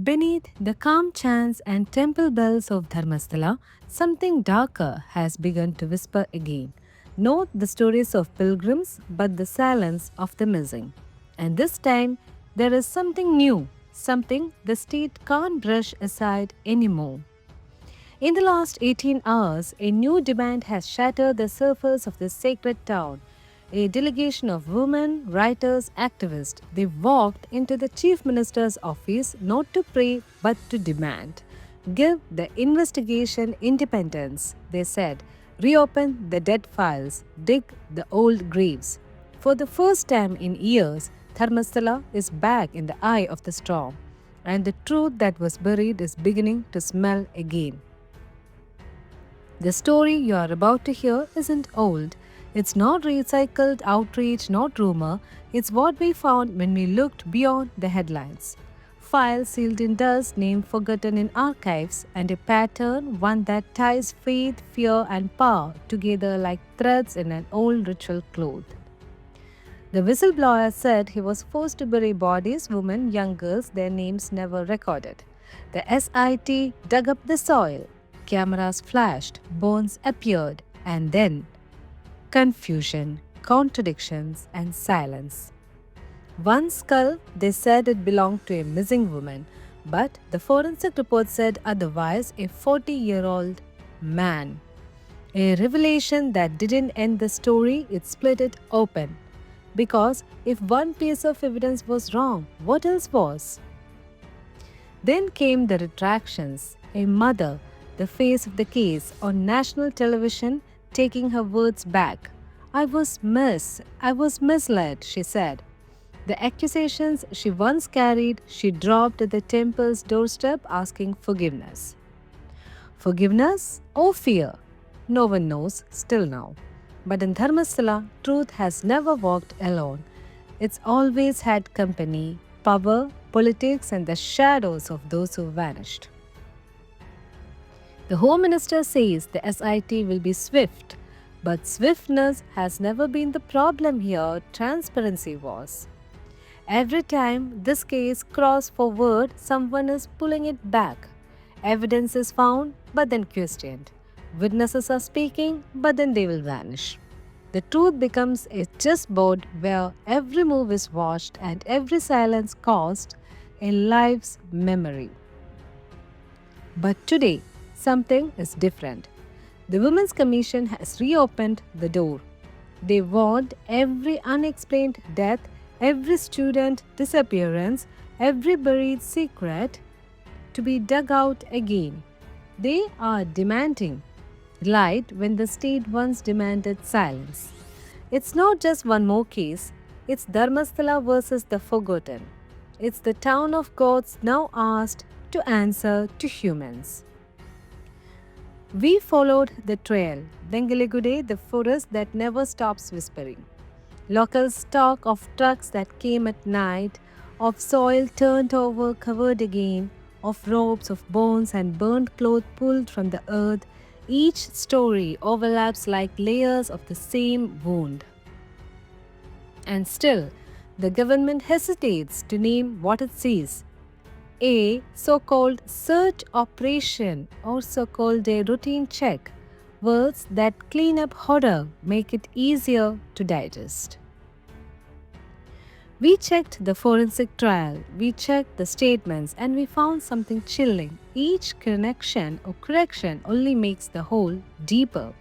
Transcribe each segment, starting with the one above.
Beneath the calm chants and temple bells of Dharmasthala, something darker has begun to whisper again. Not the stories of pilgrims, but the silence of the missing. And this time, there is something new, something the state can't brush aside anymore. In the last 18 hours, a new demand has shattered the surface of this sacred town. A delegation of women, writers, activists, they walked into the chief minister's office not to pray but to demand. Give the investigation independence, they said. Reopen the dead files, dig the old graves. For the first time in years, Dharmasthala is back in the eye of the storm, and the truth that was buried is beginning to smell again. The story you are about to hear isn't old. It's not recycled outrage, not rumor. It's what we found when we looked beyond the headlines. Files sealed in dust, name forgotten in archives, and a pattern, one that ties faith, fear, and power together like threads in an old ritual cloth. The whistleblower said he was forced to bury bodies, women, young girls, their names never recorded. The SIT dug up the soil. Cameras flashed, bones appeared, and then confusion, contradictions, and silence. One skull, they said it belonged to a missing woman, but the forensic report said otherwise, a 40-year-old man. A revelation that didn't end the story, it split it open. Because if one piece of evidence was wrong, what else was? Then came the retractions. A mother, the face of the case, on national television, taking her words back. I was misled, she said. The accusations she once carried, she dropped at the temple's doorstep asking forgiveness. Forgiveness or fear? No one knows still now. But in Dharmasthala, truth has never walked alone. It's always had company, power, politics, and the shadows of those who vanished. The Home Minister says the SIT will be swift, but swiftness has never been the problem here, transparency was. Every time this case crossed forward, someone is pulling it back. Evidence is found, but then questioned. Witnesses are speaking, but then they will vanish. The truth becomes a chessboard where every move is watched and every silence cost a life's memory. But today, something is different. The Women's Commission has reopened the door. They want every unexplained death, every student disappearance, every buried secret to be dug out again. They are demanding light when the state once demanded silence. It's not just one more case, it's Dharmasthala versus the forgotten. It's the town of gods now asked to answer to humans. We followed the trail, Bengaligude, the forest that never stops whispering. Locals talk of trucks that came at night, of soil turned over, covered again, of ropes of bones and burnt cloth pulled from the earth. Each story overlaps like layers of the same wound. And still, the government hesitates to name what it sees. A so-called search operation or so-called a routine check. Words that clean up horror, make it easier to digest. We checked the forensic trial, we checked the statements, and we found something chilling. Each connection or correction only makes the whole deeper.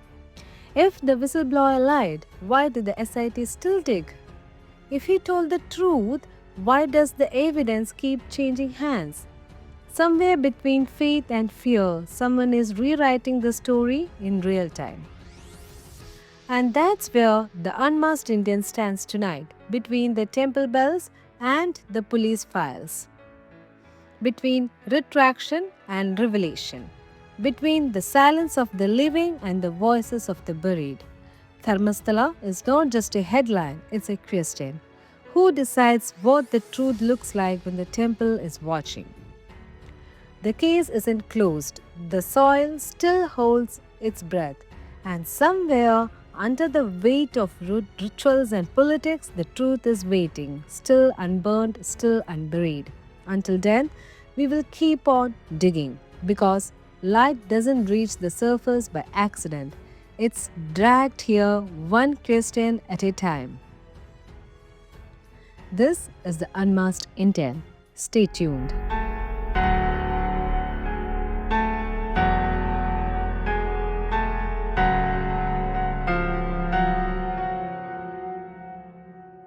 If the whistleblower lied, why did the SIT still dig? If he told the truth, why does the evidence keep changing hands? Somewhere between faith and fear, someone is rewriting the story in real time. And that's where the Unmasked Indian stands tonight, between the temple bells and the police files. Between retraction and revelation. Between the silence of the living and the voices of the buried. Dharmasthala is not just a headline, it's a question. Who decides what the truth looks like when the temple is watching? The case isn't closed. The soil still holds its breath. And somewhere under the weight of rituals and politics, the truth is waiting, still unburned, still unburied. Until then, We will keep on digging because light doesn't reach the surface by accident. It's dragged here one question at a time. This is the Unmasked Indian. Stay tuned.